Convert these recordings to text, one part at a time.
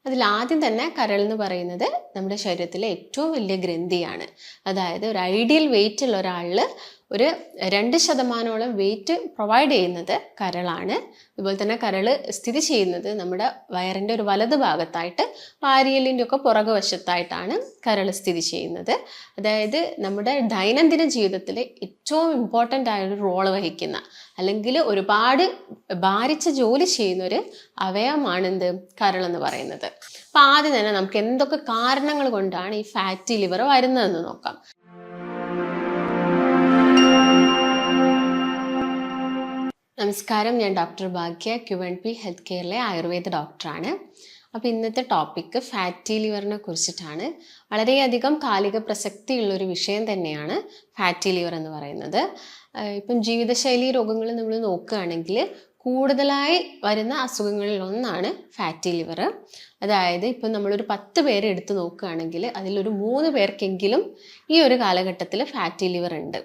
അതിലാദ്യം തന്നെ കരൾ എന്ന് പറയുന്നത് നമ്മുടെ ശരീരത്തിലെ ഏറ്റവും വലിയ ഗ്രന്ഥിയാണ്. അതായത് ഒരു ഐഡിയൽ വെയിറ്റ് ഉള്ള ഒരാളിൽ ഒരു 2% വെയിറ്റ് പ്രൊവൈഡ് ചെയ്യുന്നത് കരളാണ്. അതുപോലെ തന്നെ കരൾ സ്ഥിതി ചെയ്യുന്നത് നമ്മുടെ വയറിൻ്റെ ഒരു വലത് ഭാഗത്തായിട്ട് വാരിയലിൻ്റെ ഒക്കെ പുറകു വശത്തായിട്ടാണ് കരൾ സ്ഥിതി ചെയ്യുന്നത്. അതായത് നമ്മുടെ ദൈനംദിന ജീവിതത്തിൽ ഏറ്റവും ഇമ്പോർട്ടൻ്റ് ആയൊരു റോള് വഹിക്കുന്ന അല്ലെങ്കിൽ ഒരുപാട് ഭാരിച്ച ജോലി ചെയ്യുന്ന ഒരു അവയവമാണ് എന്ത് കരൾ എന്ന് പറയുന്നത്. അപ്പം ആദ്യം തന്നെ നമുക്ക് എന്തൊക്കെ കാരണങ്ങൾ കൊണ്ടാണ് ഈ ഫാറ്റി ലിവർ വരുന്നതെന്ന് നോക്കാം. നമസ്കാരം, ഞാൻ ഡോക്ടർ ഭാഗ്യ, QNP ഹെൽത്ത് കെയറിലെ ആയുർവേദ ഡോക്ടറാണ്. അപ്പോൾ ഇന്നത്തെ ടോപ്പിക്ക് ഫാറ്റി ലിവറിനെ കുറിച്ചിട്ടാണ്. വളരെയധികം കാലിക പ്രസക്തിയുള്ളൊരു വിഷയം തന്നെയാണ് ഫാറ്റി ലിവർ എന്ന് പറയുന്നത്. ഇപ്പം ജീവിതശൈലി രോഗങ്ങൾ നമ്മൾ നോക്കുകയാണെങ്കിൽ കൂടുതലായി വരുന്ന അസുഖങ്ങളിൽ ഒന്നാണ് ഫാറ്റി ലിവർ. അതായത് ഇപ്പം നമ്മളൊരു 10 പേരെ എടുത്ത് നോക്കുകയാണെങ്കിൽ അതിലൊരു 3 പേർക്കെങ്കിലും ഈ ഒരു കാലഘട്ടത്തിൽ ഫാറ്റി ലിവർ ഉണ്ട്.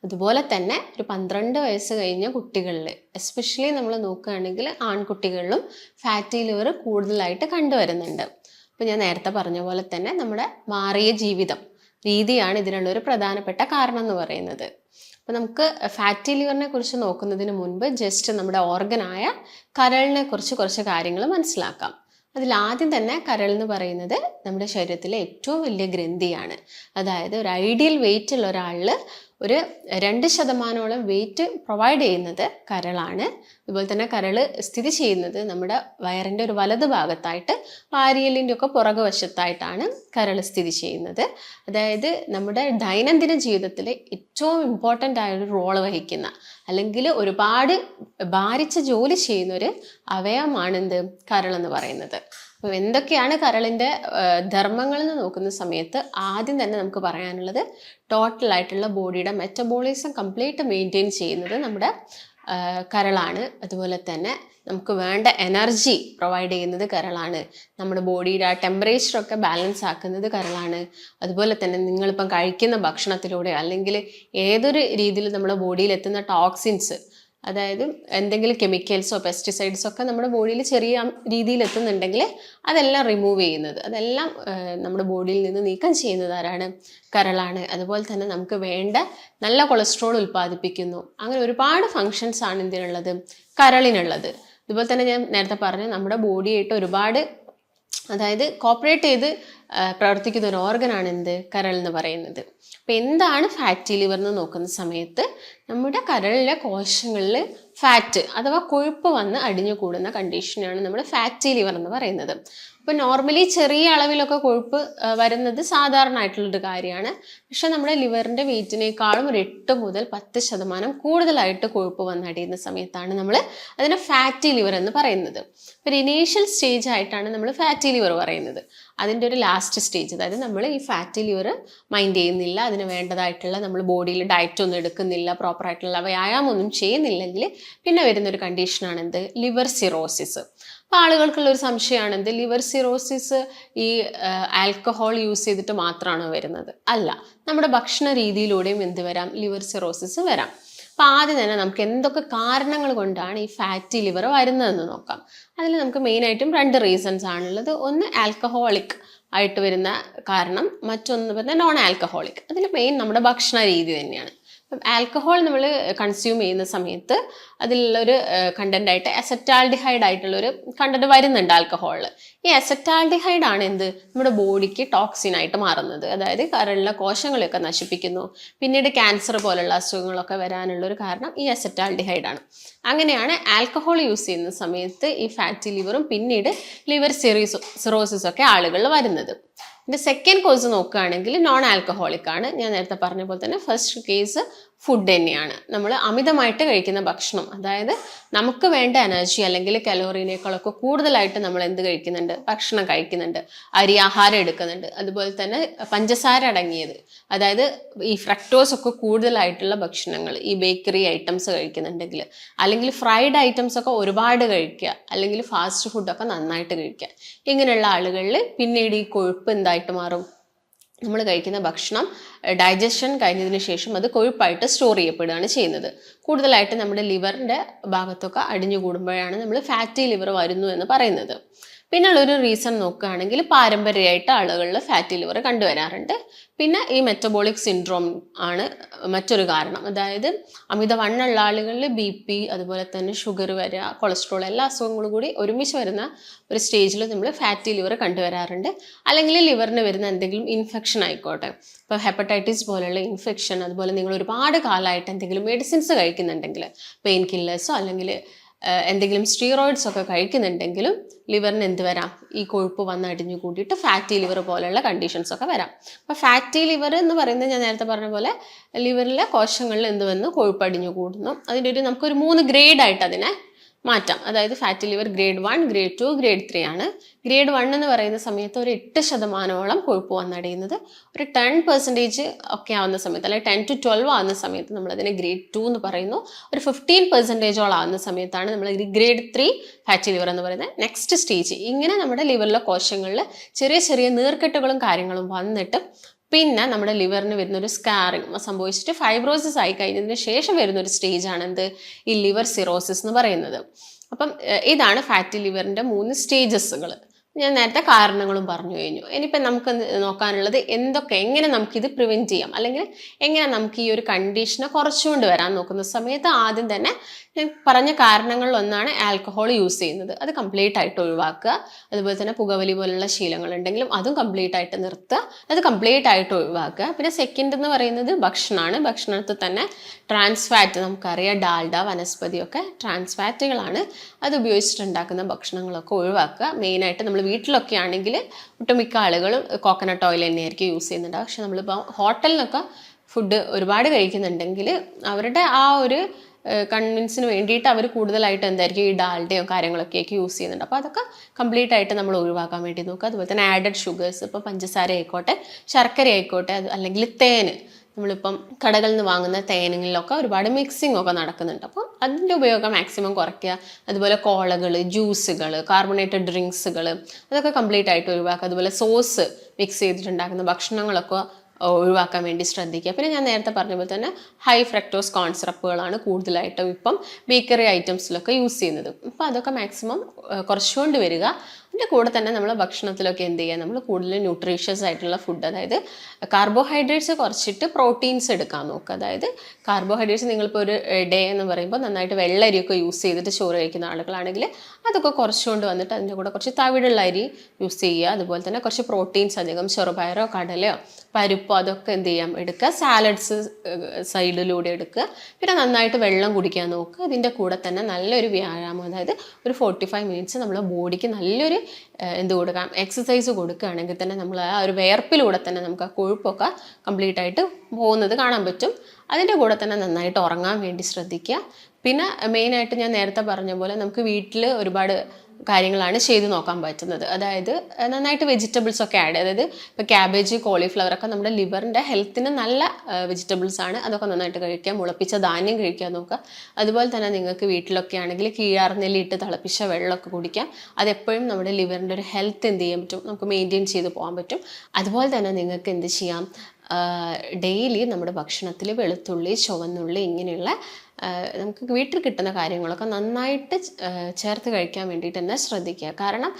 അതുപോലെ തന്നെ ഒരു 12 വയസ്സ് കഴിഞ്ഞ കുട്ടികളിൽ എസ്പെഷ്യലി നമ്മൾ നോക്കുകയാണെങ്കിൽ ആൺകുട്ടികളിലും ഫാറ്റി ലിവർ കൂടുതലായിട്ട് കണ്ടുവരുന്നുണ്ട്. അപ്പോൾ ഞാൻ നേരത്തെ പറഞ്ഞ പോലെ തന്നെ നമ്മുടെ മാറിയ ജീവിതം രീതിയാണ് ഇതിനുള്ളൊരു പ്രധാനപ്പെട്ട കാരണം എന്ന് പറയുന്നത്. അപ്പോൾ നമുക്ക് ഫാറ്റി ലിവറിനെ കുറിച്ച് നോക്കുന്നതിന് മുൻപ് ജസ്റ്റ് നമ്മുടെ ഓർഗനായ കരളിനെ കുറിച്ച് കുറച്ച് കാര്യങ്ങൾ മനസ്സിലാക്കാം. അതിലാദ്യം തന്നെ കരൾ എന്ന് പറയുന്നത് നമ്മുടെ ശരീരത്തിലെ ഏറ്റവും വലിയ ഗ്രന്ഥിയാണ്. അതായത് ഒരു ഐഡിയൽ വെയിറ്റ് ഉള്ള ഒരാളിൽ ഒരു 2% വെയിറ്റ് പ്രൊവൈഡ് ചെയ്യുന്നത് കരളാണ്. അതുപോലെ തന്നെ കരൾ സ്ഥിതി ചെയ്യുന്നത് നമ്മുടെ വയറിൻ്റെ ഒരു വലത് ഭാഗത്തായിട്ട് വാരിയലിൻ്റെ ഒക്കെ പുറകു വശത്തായിട്ടാണ് കരൾ സ്ഥിതി ചെയ്യുന്നത്. അതായത് നമ്മുടെ ദൈനംദിന ജീവിതത്തിൽ ഏറ്റവും ഇമ്പോർട്ടൻ്റ് ആയൊരു റോള് വഹിക്കുന്ന അല്ലെങ്കിൽ ഒരുപാട് ഭാരിച്ച ജോലി ചെയ്യുന്ന ഒരു അവയവമാണ് എന്ത് കരൾ എന്ന് പറയുന്നത്. അപ്പോൾ എന്തൊക്കെയാണ് കരളിൻ്റെ ധർമ്മങ്ങൾ എന്ന് നോക്കുന്ന സമയത്ത് ആദ്യം തന്നെ നമുക്ക് പറയാനുള്ളത് ടോട്ടലായിട്ടുള്ള ബോഡിയുടെ മെറ്റബോളിസം കംപ്ലീറ്റ് മെയിൻറ്റെയിൻ ചെയ്യുന്നത് നമ്മുടെ കരളാണ്. അതുപോലെ തന്നെ നമുക്ക് വേണ്ട എനർജി പ്രൊവൈഡ് ചെയ്യുന്നത് കരളാണ്. നമ്മുടെ ബോഡിയുടെ ആ ടെമ്പറേച്ചറൊക്കെ ബാലൻസ് ആക്കുന്നത് കരളാണ്. അതുപോലെ തന്നെ നിങ്ങളിപ്പം കഴിക്കുന്ന ഭക്ഷണത്തിലൂടെ അല്ലെങ്കിൽ ഏതൊരു രീതിയിൽ നമ്മുടെ ബോഡിയിൽ എത്തുന്ന ടോക്സിൻസ്, അതായത് എന്തെങ്കിലും കെമിക്കൽസോ പെസ്റ്റിസൈഡ്സോ ഒക്കെ നമ്മുടെ ബോഡിയിൽ ചെറിയ രീതിയിൽ എത്തുന്നുണ്ടെങ്കിൽ അതെല്ലാം റിമൂവ് ചെയ്യുന്നത്, അതെല്ലാം നമ്മുടെ ബോഡിയിൽ നിന്ന് നീക്കം ചെയ്യുന്നത് ആരാണ്? കരളാണ്. അതുപോലെ തന്നെ നമുക്ക് വേണ്ട നല്ല കൊളസ്ട്രോൾ ഉൽപ്പാദിപ്പിക്കുന്നു. അങ്ങനെ ഒരുപാട് ഫങ്ഷൻസ് ആണ് ഇതിനുള്ളത്, കരളിനുള്ളത്. അതുപോലെ തന്നെ ഞാൻ നേരത്തെ പറഞ്ഞു നമ്മുടെ ബോഡിയായിട്ട് ഒരുപാട് കോപ്പറേറ്റ് ചെയ്ത് പ്രവർത്തിക്കുന്ന ഒരു ഓർഗനാണ് എന്ത് കരൾ എന്ന് പറയുന്നത്. അപ്പം എന്താണ് ഫാറ്റി ലിവർ എന്ന് നോക്കുന്ന സമയത്ത് നമ്മുടെ കരളിലെ കോശങ്ങളിൽ ഫാറ്റ് അഥവാ കൊഴുപ്പ് വന്ന് അടിഞ്ഞു കൂടുന്ന കണ്ടീഷനാണ് നമ്മൾ ഫാറ്റി ലിവർ എന്ന് പറയുന്നത്. അപ്പോൾ നോർമലി ചെറിയ അളവിലൊക്കെ കൊഴുപ്പ് വരുന്നത് സാധാരണ ആയിട്ടുള്ളൊരു കാര്യമാണ്. പക്ഷെ നമ്മുടെ ലിവറിൻ്റെ വെയിറ്റിനേക്കാളും ഒരു 8 മുതൽ 10% കൂടുതലായിട്ട് കൊഴുപ്പ് വന്നടിയുന്ന സമയത്താണ് നമ്മൾ അതിനെ ഫാറ്റി ലിവർ എന്ന് പറയുന്നത്. ഒരു ഇനീഷ്യൽ സ്റ്റേജ് ആയിട്ടാണ് നമ്മൾ ഫാറ്റി ലിവർ പറയുന്നത്. അതിൻ്റെ ഒരു ലാസ്റ്റ് സ്റ്റേജ്, അതായത് നമ്മൾ ഈ ഫാറ്റി ലിവർ മൈൻഡ് ചെയ്യുന്നില്ല, അതിന് വേണ്ടതായിട്ടുള്ള നമ്മൾ ബോഡിയിൽ ഡയറ്റ് ഒന്നും എടുക്കുന്നില്ല, പ്രോപ്പറായിട്ടുള്ള വ്യായാമം ഒന്നും ചെയ്യുന്നില്ലെങ്കിൽ പിന്നെ വരുന്നൊരു കണ്ടീഷനാണ് എന്ത്? Liver cirrhosis. അപ്പോൾ ആളുകൾക്കുള്ളൊരു സംശയമാണ് എന്ത്? ലിവർ സിറോസിസ് ഈ ആൽക്കഹോൾ യൂസ് ചെയ്തിട്ട് മാത്രമാണോ വരുന്നത്? അല്ല, നമ്മുടെ ഭക്ഷണ രീതിയിലൂടെയും എന്ത് വരാം? ലിവർ സിറോസിസ് വരാം. അപ്പം ആദ്യം തന്നെ നമുക്ക് എന്തൊക്കെ കാരണങ്ങൾ കൊണ്ടാണ് ഈ ഫാറ്റി ലിവർ വരുന്നതെന്ന് നോക്കാം. അതിൽ നമുക്ക് മെയിനായിട്ടും 2 റീസൺസ് ആണുള്ളത്. ഒന്ന് ആൽക്കഹോളിക് ആയിട്ട് വരുന്ന കാരണം, മറ്റൊന്ന് പറഞ്ഞാൽ നോൺ ആൽക്കഹോളിക്. അതിൽ മെയിൻ നമ്മുടെ ഭക്ഷണ രീതി തന്നെയാണ്. അപ്പം ആൽക്കഹോൾ നമ്മൾ കൺസ്യൂം ചെയ്യുന്ന സമയത്ത് അതിലുള്ളൊരു കണ്ടൻ്റായിട്ട് അസറ്റാൽഡിഹൈഡ് ആയിട്ടുള്ളൊരു കണ്ടന്റ് വരുന്നുണ്ട് ആൽക്കഹോളിൽ. ഈ അസറ്റാൽഡിഹൈഡ് ആണ് എന്ത്? നമ്മുടെ ബോഡിക്ക് ടോക്സിനായിട്ട് മാറുന്നത്. അതായത് കരളിലെ കോശങ്ങളെയൊക്കെ നശിപ്പിക്കുന്നു. പിന്നീട് ക്യാൻസർ പോലുള്ള അസുഖങ്ങളൊക്കെ വരാനുള്ളൊരു കാരണം ഈ അസറ്റാൽഡിഹൈഡ് ആണ്. അങ്ങനെയാണ് ആൽക്കഹോൾ യൂസ് ചെയ്യുന്ന സമയത്ത് ഈ ഫാറ്റി ലിവറും പിന്നീട് ലിവർ സിറോസിസ് ഒക്കെ ആളുകളിൽ വരുന്നത്. ഇതിൻ്റെ സെക്കൻഡ് കോസ് നോക്കുകയാണെങ്കിൽ നോൺ ആൽക്കഹോളിക് ആണ്. ഞാൻ നേരത്തെ പറഞ്ഞ പോലെ തന്നെ ഫസ്റ്റ് കേസ് ഫുഡ് തന്നെയാണ്. നമ്മൾ അമിതമായിട്ട് കഴിക്കുന്ന ഭക്ഷണം, അതായത് നമുക്ക് വേണ്ട എനർജി അല്ലെങ്കിൽ കലോറിനേക്കാളൊക്കെ കൂടുതലായിട്ട് നമ്മൾ എന്ത് കഴിക്കുന്നുണ്ട്? ഭക്ഷണം കഴിക്കുന്നുണ്ട്, അരി ആഹാരം എടുക്കുന്നുണ്ട്. അതുപോലെ തന്നെ പഞ്ചസാര അടങ്ങിയത്, അതായത് ഈ ഫ്രക്ടോസ് ഒക്കെ കൂടുതലായിട്ടുള്ള ഭക്ഷണങ്ങൾ, ഈ ബേക്കറി ഐറ്റംസ് കഴിക്കുന്നുണ്ടെങ്കിൽ, അല്ലെങ്കിൽ ഫ്രൈഡ് ഐറ്റംസ് ഒക്കെ ഒരുപാട് കഴിക്കുക, അല്ലെങ്കിൽ ഫാസ്റ്റ് ഫുഡൊക്കെ നന്നായിട്ട് കഴിക്കുക. ഇങ്ങനെയുള്ള ആളുകളിൽ പിന്നീട് ഈ കൊഴുപ്പ് എന്തായിട്ട് മാറും? നമ്മൾ കഴിക്കുന്ന ഭക്ഷണം ഡൈജഷൻ കഴിഞ്ഞതിന് ശേഷം അത് കൊഴുപ്പായിട്ട് സ്റ്റോർ ചെയ്യപ്പെടുകയാണ് ചെയ്യുന്നത്. കൂടുതലായിട്ട് നമ്മുടെ ലിവറിൻ്റെ ഭാഗത്തൊക്കെ അടിഞ്ഞു കൂടുമ്പോഴാണ് നമ്മൾ ഫാറ്റി ലിവർ വരുന്നു എന്ന് പറയുന്നത്. പിന്നെ ഉള്ളൊരു റീസൺ നോക്കുകയാണെങ്കിൽ പാരമ്പര്യമായിട്ട് ആളുകളിൽ ഫാറ്റി ലിവർ കണ്ടുവരാറുണ്ട്. പിന്നെ ഈ മെറ്റബോളിക് സിൻഡ്രോം ആണ് മറ്റൊരു കാരണം. അതായത് അമിതവണ്ണമുള്ള ആളുകളിൽ BP, അതുപോലെ തന്നെ ഷുഗർ വരിക, കൊളസ്ട്രോൾ, എല്ലാ അസുഖങ്ങളും കൂടി ഒരുമിച്ച് വരുന്ന ഒരു സ്റ്റേജിൽ നമ്മൾ ഫാറ്റി ലിവർ കണ്ടുവരാറുണ്ട്. അല്ലെങ്കിൽ ലിവറിന് വരുന്ന എന്തെങ്കിലും ഇൻഫെക്ഷൻ ആയിക്കോട്ടെ, ഇപ്പോൾ ഹെപ്പറ്റൈറ്റിസ് പോലെയുള്ള ഇൻഫെക്ഷൻ, അതുപോലെ നിങ്ങൾ ഒരുപാട് കാലമായിട്ട് എന്തെങ്കിലും മെഡിസിൻസ് കഴിക്കുന്നുണ്ടെങ്കിൽ, പെയിൻ കില്ലേഴ്സോ അല്ലെങ്കിൽ എന്തെങ്കിലും സ്റ്റീറോയിഡ്സ് ഒക്കെ കഴിക്കുന്നുണ്ടെങ്കിലും ലിവറിന് എന്ത് വരാം, ഈ കൊഴുപ്പ് വന്ന് അടിഞ്ഞു കൂടിയിട്ട് ഫാറ്റി ലിവർ പോലെയുള്ള കണ്ടീഷൻസ് ഒക്കെ വരാം. അപ്പോൾ ഫാറ്റി ലിവർ എന്ന് പറയുന്നത് ഞാൻ നേരത്തെ പറഞ്ഞ പോലെ ലിവറിലെ കോശങ്ങളിൽ എന്ത് വന്നു, കൊഴുപ്പ് അടിഞ്ഞു കൂടുന്നു. അതിൻ്റെ ഒരു നമുക്കൊരു 3 ഗ്രേഡായിട്ട് അതിനെ മാറ്റാം. അതായത് fatty liver grade 1, grade 2, grade 3 ആണ്. ഗ്രേഡ് 1 എന്ന് പറയുന്ന സമയത്ത് ഒരു 8% കൊഴുപ്പ് വന്നടിയുന്നത്. ഒരു 10% ഒക്കെ ആവുന്ന സമയത്ത്, അല്ലെങ്കിൽ 10 to 12 ആവുന്ന സമയത്ത് നമ്മളതിനെ ഗ്രേഡ് 2 എന്ന് പറയുന്നു. ഒരു 15% ആവുന്ന സമയത്താണ് നമ്മൾ ഗ്രേഡ് 3 ഫാറ്റി ലിവർ എന്ന് പറയുന്നത് നെക്സ്റ്റ് സ്റ്റേജ്. ഇങ്ങനെ നമ്മുടെ ലിവറിലെ കോശങ്ങളിൽ ചെറിയ ചെറിയ നീർക്കെട്ടുകളും കാര്യങ്ങളും വന്നിട്ട് പിന്നെ നമ്മുടെ ലിവറിന് വരുന്നൊരു സ്കാറിങ് സംഭവിച്ചിട്ട് ഫൈബ്രോസിസ് ആയി കഴിഞ്ഞതിന് ശേഷം വരുന്നൊരു സ്റ്റേജാണ് എന്ത്, ഈ ലിവർ സിറോസിസ് എന്ന് പറയുന്നത്. അപ്പം ഇതാണ് ഫാറ്റി ലിവറിൻ്റെ 3 സ്റ്റേജസുകൾ. ഞാൻ നേരത്തെ കാരണങ്ങളും പറഞ്ഞു കഴിഞ്ഞു. ഇനിയിപ്പോൾ നമുക്ക് നോക്കാനുള്ളത് എങ്ങനെ നമുക്കിത് പ്രിവെൻറ്റ് ചെയ്യാം, അല്ലെങ്കിൽ എങ്ങനെ നമുക്ക് ഈ ഒരു കണ്ടീഷനെ കുറച്ചുകൊണ്ട് വരാൻ നോക്കുന്ന സമയത്ത് ആദ്യം തന്നെ ഞാൻ പറഞ്ഞ കാരണങ്ങളിലൊന്നാണ് ആൽക്കഹോൾ യൂസ് ചെയ്യുന്നത്. അത് കംപ്ലീറ്റ് ആയിട്ട് ഒഴിവാക്കുക. അതുപോലെ തന്നെ പുകവലി പോലുള്ള ശീലങ്ങളുണ്ടെങ്കിലും അതും കംപ്ലീറ്റ് ആയിട്ട് നിർത്തുക, അത് കംപ്ലീറ്റ് ആയിട്ട് ഒഴിവാക്കുക. പിന്നെ സെക്കൻഡ് എന്ന് പറയുന്നത് ഭക്ഷണമാണ്. ഭക്ഷണത്തിൽ തന്നെ ട്രാൻസ് ഫാറ്റ്, നമുക്കറിയാം ഡാൽഡ, വനസ്പതിയൊക്കെ ട്രാൻസ് ഫാറ്റുകളാണ്. അത് ഉപയോഗിച്ചിട്ടുണ്ടാക്കുന്ന ഭക്ഷണങ്ങളൊക്കെ ഒഴിവാക്കുക. മെയിനായിട്ട് നമ്മൾ വീട്ടിലൊക്കെ ആണെങ്കിൽ ഒട്ടുമിക്ക ആളുകളും കോക്കനട്ട് ഓയിൽ തന്നെയായിരിക്കും യൂസ് ചെയ്യുന്നുണ്ട്. പക്ഷെ നമ്മളിപ്പോൾ ഹോട്ടലിനൊക്കെ ഫുഡ് ഒരുപാട് കഴിക്കുന്നുണ്ടെങ്കിൽ അവരുടെ ആ ഒരു കൺവിൻസിന് വേണ്ടിയിട്ട് അവർ കൂടുതലായിട്ട് എന്തായിരിക്കും ഈ ഡാൽഡയോ കാര്യങ്ങളൊക്കെ യൂസ് ചെയ്യുന്നുണ്ട്. അപ്പോൾ അതൊക്കെ കംപ്ലീറ്റ് ആയിട്ട് നമ്മൾ ഒഴിവാക്കാൻ വേണ്ടി നോക്കുക. അതുപോലെ തന്നെ ആഡഡ് ഷുഗേഴ്സ്, ഇപ്പോൾ പഞ്ചസാര ആയിക്കോട്ടെ, ശർക്കര ആയിക്കോട്ടെ, അല്ലെങ്കിൽ തേന്, നമ്മളിപ്പം കടകളിൽ നിന്ന് വാങ്ങുന്ന തേനുകളിലൊക്കെ ഒരുപാട് മിക്സിംഗ് ഒക്കെ നടക്കുന്നുണ്ട്. അപ്പോൾ അതിൻ്റെ ഉപയോഗം മാക്സിമം കുറയ്ക്കുക. അതുപോലെ കോളകൾ, ജ്യൂസുകൾ, കാർബണേറ്റഡ് ഡ്രിങ്ക്സുകൾ, അതൊക്കെ കംപ്ലീറ്റ് ആയിട്ട് ഒഴിവാക്കുക. അതുപോലെ സോസ് മിക്സ് ചെയ്തിട്ടുണ്ടാക്കുന്ന ഭക്ഷണങ്ങളൊക്കെ ഒഴിവാക്കാൻ വേണ്ടി ശ്രദ്ധിക്കുക. പിന്നെ ഞാൻ നേരത്തെ പറഞ്ഞ പോലെ തന്നെ ഹൈ ഫ്രക്ടോസ് കോൺ സിറപ്പുകളാണ് കൂടുതലായിട്ടും ഇപ്പം ബേക്കറി ഐറ്റംസിലൊക്കെ യൂസ് ചെയ്യുന്നത്. അപ്പോൾ അതൊക്കെ മാക്സിമം കുറച്ചുകൊണ്ട് വരിക. അതിൻ്റെ കൂടെ തന്നെ നമ്മൾ ഭക്ഷണത്തിലൊക്കെ എന്ത് ചെയ്യുക, നമ്മൾ കൂടുതൽ ന്യൂട്രീഷ്യസ് ആയിട്ടുള്ള ഫുഡ്, അതായത് കാർബോഹൈഡ്രേറ്റ്സ് കുറച്ചിട്ട് പ്രോട്ടീൻസ് എടുക്കാൻ നോക്കുക. അതായത് കാർബോഹൈഡ്രേറ്റ്സ് നിങ്ങളിപ്പോൾ ഒരു ഡേ എന്ന് പറയുമ്പോൾ നന്നായിട്ട് വെള്ളരിയൊക്കെ യൂസ് ചെയ്തിട്ട് ചോറ് കഴിക്കുന്ന ആളുകളാണെങ്കിൽ അതൊക്കെ കുറച്ചുകൊണ്ട് വന്നിട്ട് അതിൻ്റെ കൂടെ കുറച്ച് തവിടുള്ള അരി യൂസ് ചെയ്യുക. അതുപോലെ തന്നെ കുറച്ച് പ്രോട്ടീൻസ് അധികം ചെറുപയറോ കടലയോ പരിപ്പോ അതൊക്കെ എന്ത് ചെയ്യാം, എടുക്കുക. സാലഡ്സ് സൈഡിലൂടെ എടുക്കുക. പിന്നെ നന്നായിട്ട് വെള്ളം കുടിക്കാൻ നോക്കുക. ഇതിൻ്റെ കൂടെ തന്നെ നല്ലൊരു വ്യായാമം, അതായത് ഒരു 45 മിനിറ്റ്സ് നമ്മളെ ബോഡിക്ക് നല്ലൊരു എന്ത് കൊടുക്കാം, എക്സസൈസ് കൊടുക്കുകയാണെങ്കിൽ തന്നെ നമ്മൾ ആ ഒരു വിയർപ്പിലൂടെ തന്നെ നമുക്ക് ആ കൊഴുപ്പൊക്കെ കംപ്ലീറ്റ് ആയിട്ട് പോകുന്നത് കാണാൻ പറ്റും. അതിൻ്റെ കൂടെ തന്നെ നന്നായിട്ട് ഉറങ്ങാൻ വേണ്ടി ശ്രദ്ധിക്കുക. പിന്നെ മെയിനായിട്ട് ഞാൻ നേരത്തെ പറഞ്ഞ പോലെ നമുക്ക് വീട്ടിൽ ഒരുപാട് കാര്യങ്ങളാണ് ചെയ്ത് നോക്കാൻ പറ്റുന്നത്. അതായത് നന്നായിട്ട് വെജിറ്റബിൾസ് ഒക്കെ ആഡ്, അതായത് ഇപ്പോൾ ക്യാബേജ്, കോളിഫ്ലവർ ഒക്കെ നമ്മുടെ ലിവറിൻ്റെ ഹെൽത്തിന് നല്ല വെജിറ്റബിൾസ് ആണ്. അതൊക്കെ നന്നായിട്ട് കഴിക്കുക. മുളപ്പിച്ച ധാന്യം കഴിക്കാൻ നോക്കുക. അതുപോലെ തന്നെ നിങ്ങൾക്ക് വീട്ടിലൊക്കെ ആണെങ്കിൽ കീഴാർനെല്ലി ഇട്ട് തിളപ്പിച്ച വെള്ളമൊക്കെ കുടിക്കാം. അതെപ്പോഴും നമ്മുടെ ലിവറിൻ്റെ ഒരു ഹെൽത്ത് എന്ത് ചെയ്യാൻ പറ്റും, നമുക്ക് മെയിൻറ്റെയിൻ ചെയ്ത് പോകാൻ പറ്റും. അതുപോലെ തന്നെ നിങ്ങൾക്ക് എന്ത് ചെയ്യാം, ഡെയിലി നമ്മുടെ ഭക്ഷണത്തിൽ വെളുത്തുള്ളി, ചുവന്നുള്ളി, ഇങ്ങനെയുള്ള നമുക്ക് വീട്ടിൽ കിട്ടുന്ന കാര്യങ്ങളൊക്കെ നന്നായിട്ട് ചേർത്ത് കഴിക്കാൻ വേണ്ടിയിട്ട് തന്നെ ശ്രദ്ധിക്കുക. കാരണം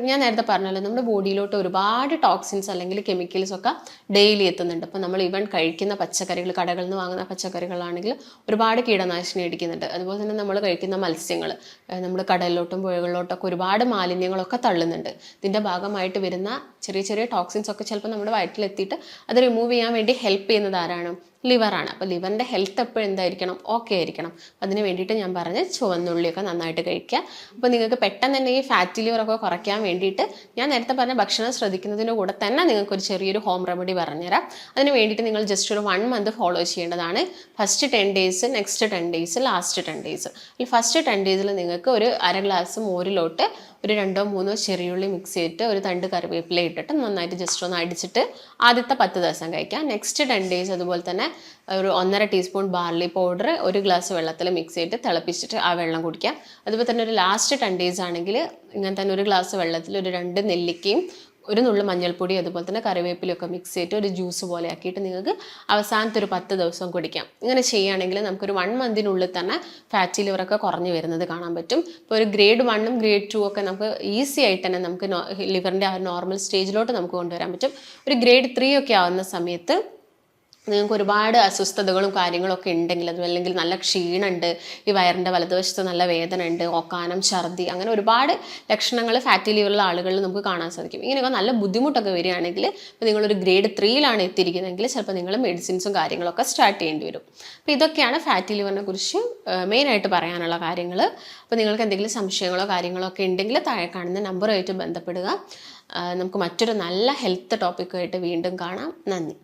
ഞാൻ നേരത്തെ പറഞ്ഞല്ലോ, നമ്മുടെ ബോഡിയിലോട്ട് ഒരുപാട് ടോക്സിൻസ് അല്ലെങ്കിൽ കെമിക്കൽസ് ഒക്കെ ഡെയിലി എത്തുന്നുണ്ട്. അപ്പോൾ നമ്മൾ ഈവൻ കഴിക്കുന്ന പച്ചക്കറികൾ, കടകളിൽ നിന്ന് വാങ്ങുന്ന പച്ചക്കറികളാണെങ്കിൽ ഒരുപാട് കീടനാശിനി അടിക്കുന്നുണ്ട്. അതുപോലെ തന്നെ നമ്മൾ കഴിക്കുന്ന മത്സ്യങ്ങൾ, നമ്മൾ കടലിലോട്ടും പുഴകളിലോട്ടൊക്കെ ഒരുപാട് മാലിന്യങ്ങളൊക്കെ തള്ളുന്നുണ്ട്. ഇതിൻ്റെ ഭാഗമായിട്ട് വരുന്ന ചെറിയ ചെറിയ ടോക്സിൻസ് ഒക്കെ ചിലപ്പോൾ നമ്മുടെ വയറ്റിലെത്തിയിട്ട് അത് റിമൂവ് ചെയ്യാൻ വേണ്ടി ഹെൽപ്പ് ചെയ്യുന്നത് ആരാണ്, ലിവറാണ്. അപ്പോൾ ലിവറിൻ്റെ ഹെൽത്ത് എപ്പോഴും എന്തായിരിക്കണം, ഓക്കെ ആയിരിക്കണം. അതിന് വേണ്ടിയിട്ട് ഞാൻ പറഞ്ഞ ചുവന്നുള്ളിയൊക്കെ നന്നായിട്ട് കഴിക്കുക. അപ്പോൾ നിങ്ങൾക്ക് പെട്ടെന്ന് തന്നെ ഈ ഫാറ്റി ലിവറൊക്കെ കുറയ്ക്കാൻ വേണ്ടിയിട്ട് ഞാൻ നേരത്തെ പറഞ്ഞ ഭക്ഷണം ശ്രദ്ധിക്കുന്നതിൻ്റെ കൂടെ തന്നെ നിങ്ങൾക്കൊരു ചെറിയൊരു ഹോം റെമഡി പറഞ്ഞുതരാം. അതിന് വേണ്ടിയിട്ട് നിങ്ങൾ ജസ്റ്റ് ഒരു 1 മന്ത് ഫോളോ ചെയ്യേണ്ടതാണ്. First 10 days, next 10 days, last 10 days. ഈ ഫസ്റ്റ് 10 ഡേയ്സിൽ നിങ്ങൾക്ക് ഒരു 1/2 ഗ്ലാസ് മോരിലോട്ട് ഒരു 2-3 ചെറിയുള്ളി മിക്സ് ചെയ്തിട്ട് ഒരു തണ്ട് കറിവേപ്പില ഇട്ടിട്ട് നന്നായിട്ട് ജസ്റ്റ് ഒന്ന് അടിച്ചിട്ട് ആദ്യത്തെ 10 ദിവസം കഴിക്കാം. നെക്സ്റ്റ് 10 ഡേയ്സ് അതുപോലെ തന്നെ ഒരു 1.5 ടീസ്പൂൺ ബാർലി പൗഡർ ഒരു ഗ്ലാസ് വെള്ളത്തിൽ മിക്സ് ചെയ്തിട്ട് തിളപ്പിച്ചിട്ട് ആ വെള്ളം കുടിക്കാം. അതുപോലെ തന്നെ ഒരു ലാസ്റ്റ് 10 ഡേയ്സ് ആണെങ്കിൽ ഇങ്ങനെ തന്നെ ഒരു ഗ്ലാസ് വെള്ളത്തിൽ ഒരു 2 നെല്ലിക്കയും ഒരു നുള്ളു മഞ്ഞൾപ്പൊടി അതുപോലെ തന്നെ കറിവേപ്പിലൊക്കെ മിക്സ് ചെയ്തിട്ട് ഒരു ജ്യൂസ് പോലെ ആക്കിയിട്ട് നിങ്ങൾക്ക് അവസാനത്തെ ഒരു 10 ദിവസം കുടിക്കാം. ഇങ്ങനെ ചെയ്യുകയാണെങ്കിൽ നമുക്കൊരു 1 മന്തിനുള്ളിൽ തന്നെ ഫാറ്റി ലിവറൊക്കെ കുറഞ്ഞു വരുന്നത് കാണാൻ പറ്റും. ഇപ്പോൾ ഒരു ഗ്രേഡ് 1ഉം ഗ്രേഡ് 2 ഒക്കെ നമുക്ക് ഈസി ആയിട്ട് തന്നെ നമുക്ക് ലിവറിൻ്റെ ആ നോർമൽ സ്റ്റേജിലോട്ട് നമുക്ക് കൊണ്ടുവരാൻ പറ്റും. ഒരു ഗ്രേഡ് 3 ഒക്കെ ആവുന്ന സമയത്ത് നിങ്ങൾക്ക് ഒരുപാട് അസ്വസ്ഥതകളും കാര്യങ്ങളൊക്കെ ഉണ്ടെങ്കിൽ, അതും അല്ലെങ്കിൽ നല്ല ക്ഷീണമുണ്ട്, ഈ വയറിൻ്റെ വലതുവശത്ത് നല്ല വേദന ഉണ്ട്, ഓക്കാനം, ഛർദി, അങ്ങനെ ഒരുപാട് ലക്ഷണങ്ങൾ ഫാറ്റി ലിവറുള്ള ആളുകളിൽ നമുക്ക് കാണാൻ സാധിക്കും. ഇങ്ങനെയൊക്കെ നല്ല ബുദ്ധിമുട്ടൊക്കെ വരികയാണെങ്കിൽ, ഇപ്പോൾ നിങ്ങളൊരു ഗ്രേഡ് 3യിലാണ് എത്തിയിരിക്കുന്നതെങ്കിൽ ചിലപ്പോൾ നിങ്ങൾ മെഡിസിൻസും കാര്യങ്ങളൊക്കെ സ്റ്റാർട്ട് ചെയ്യേണ്ടി വരും. അപ്പോൾ ഇതൊക്കെയാണ് ഫാറ്റി ലിവറിനെ കുറിച്ച് മെയിനായിട്ട് പറയാനുള്ള കാര്യങ്ങൾ. അപ്പോൾ നിങ്ങൾക്ക് എന്തെങ്കിലും സംശയങ്ങളോ കാര്യങ്ങളോ ഒക്കെ ഉണ്ടെങ്കിൽ താഴെ കാണുന്ന നമ്പറുമായിട്ട് ബന്ധപ്പെടുക. നമുക്ക് മറ്റൊരു നല്ല ഹെൽത്ത് ടോപ്പിക്കുമായിട്ട് വീണ്ടും കാണാം. നന്ദി.